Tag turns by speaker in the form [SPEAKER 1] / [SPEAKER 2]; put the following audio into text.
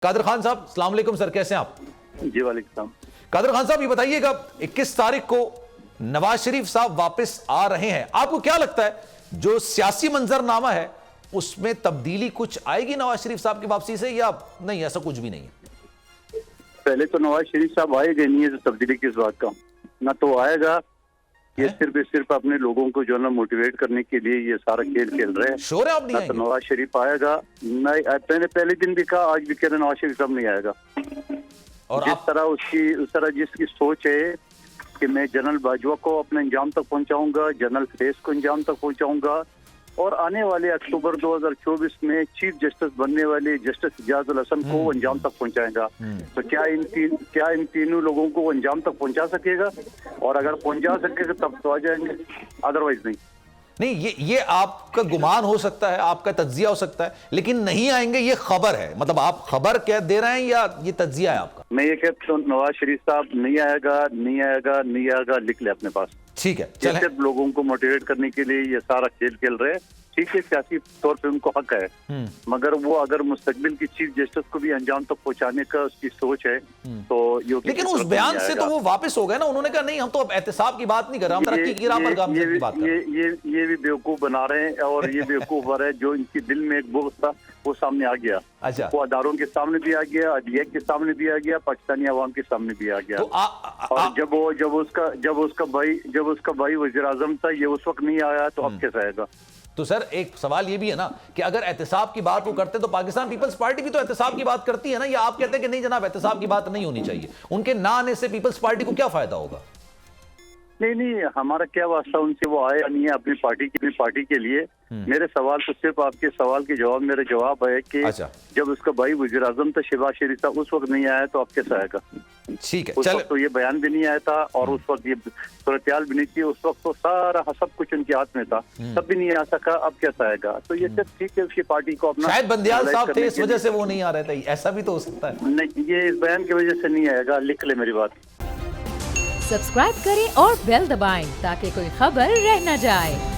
[SPEAKER 1] कादर खान साहब, अस्सलाम वालेकुम सर, कैसे हैं आप?
[SPEAKER 2] जी वालेकुम सलाम।
[SPEAKER 1] कादर खान साहब, ये बताइएगा 21 तारीख को नवाज शरीफ साहब वापस आ रहे हैं, आपको क्या लगता है जो सियासी मंजरनामा है उसमें तब्दीली कुछ आएगी नवाज शरीफ साहब की वापसी से, या नहीं, ऐसा कुछ भी नहीं है?
[SPEAKER 2] पहले तो नवाज शरीफ साहब आएगा नहीं है, तो तब्दीली किस बात का ना तो आएगा। ये सिर्फ अपने लोगों को जो है ना मोटिवेट करने के लिए ये सारा खेल खेल रहे हैं।
[SPEAKER 1] श्योर है आप नहीं
[SPEAKER 2] ना तो
[SPEAKER 1] आएंगे?
[SPEAKER 2] नवाज शरीफ आएगा नहीं, मैंने पहले दिन भी कहा, आज भी कह रहे नवाज शरीफ साहब नहीं आएगा।
[SPEAKER 1] और
[SPEAKER 2] जिस
[SPEAKER 1] आप
[SPEAKER 2] तरह उस तरह जिसकी सोच है कि मैं जनरल बाजवा को अपने अंजाम तक पहुंचाऊंगा, जनरल फैज को अंजाम तक पहुंचाऊंगा, और आने वाले अक्टूबर 2024 में चीफ जस्टिस बनने वाले जस्टिस इजाजुल हसन को अंजाम तक पहुंचाएगा। तो क्या इन तीनों लोगों को अंजाम तक पहुंचा सकेगा? और अगर पहुंचा सकेगा तब तो आ जाएंगे, अदरवाइज नहीं।
[SPEAKER 1] नहीं, ये आपका गुमान हो सकता है, आपका तज्जिया हो सकता है, लेकिन नहीं आएंगे ये खबर है। मतलब आप खबर क्या दे रहे हैं या ये तज्जिया है आपका?
[SPEAKER 2] मैं ये कहता हूँ नवाज शरीफ साहब नहीं आएगा, लिख ले अपने पास।
[SPEAKER 1] ठीक है,
[SPEAKER 2] ये सिर्फ लोगों को मोटिवेट करने के लिए ये सारा खेल खेल रहे हैं। ठीक है, सियासी तौर पे उनको हक है, मगर वो अगर मुस्तकबिल की चीफ जस्टिस को भी अंजाम तक पहुंचाने का उसकी सोच है तो
[SPEAKER 1] लेकिन उस बयान से तो वो वापस हो गए ना। उन्होंने कहा नहीं, हम तो अब एहतसाब की बात नहीं कर रहे, हम तरक्की की राह पर गामजन की बात कर रहे हैं।
[SPEAKER 2] ये भी बेवकूफ बना रहे हैं, और ये बेवकूफ हो रहा है जो इनके दिल में एक बुग़्ज़ था वो सामने आ गया।
[SPEAKER 1] अच्छा,
[SPEAKER 2] वो अदारों के सामने भी आ गया, अदलिया के सामने भी आ गया, पाकिस्तानी अवाम के सामने भी आ गया।
[SPEAKER 1] तो
[SPEAKER 2] और जब उसका भाई वज़ीर आज़म था, ये उस वक्त नहीं आया तो अब कैसे आएगा?
[SPEAKER 1] तो सर एक सवाल ये भी है ना कि अगर एहतसाब की बात वो करते तो पाकिस्तान पीपल्स पार्टी भी तो एहतसाब की बात करती है ना, या आप कहते हैं कि नहीं जनाब एहतसाब की बात नहीं होनी चाहिए? उनके ना आने से पीपल्स पार्टी को क्या फायदा होगा?
[SPEAKER 2] नहीं, हमारा क्या वास्ता उनसे, वो आया नहीं है अपनी पार्टी के लिए। मेरे सवाल तो सिर्फ आपके सवाल के जवाब मेरा जवाब है कि जब उसका भाई वज़ीर आज़म था शहबाज शरीफ साहब, उस वक्त नहीं आया तो अब कैसे आएगा?
[SPEAKER 1] ठीक है,
[SPEAKER 2] उस वक्त तो ये बयान भी नहीं आया था, और उस वक्त ये सूरत-ए-हाल भी नहीं थी, उस वक्त तो सारा सब कुछ उनके हाथ में था, तब भी नहीं आ सका, अब कैसे आएगा? तो ये सिर्फ ठीक है उसकी पार्टी को अपना,
[SPEAKER 1] शायद बंदियाल साहब थे इस वजह से वो नहीं आ रहे थे, ऐसा भी तो हो सकता है।
[SPEAKER 2] नहीं, ये इस बयान की वजह से नहीं आएगा, लिख ले मेरी बात।
[SPEAKER 3] सब्सक्राइब करें और बेल दबाएं ताकि कोई खबर रह न जाए।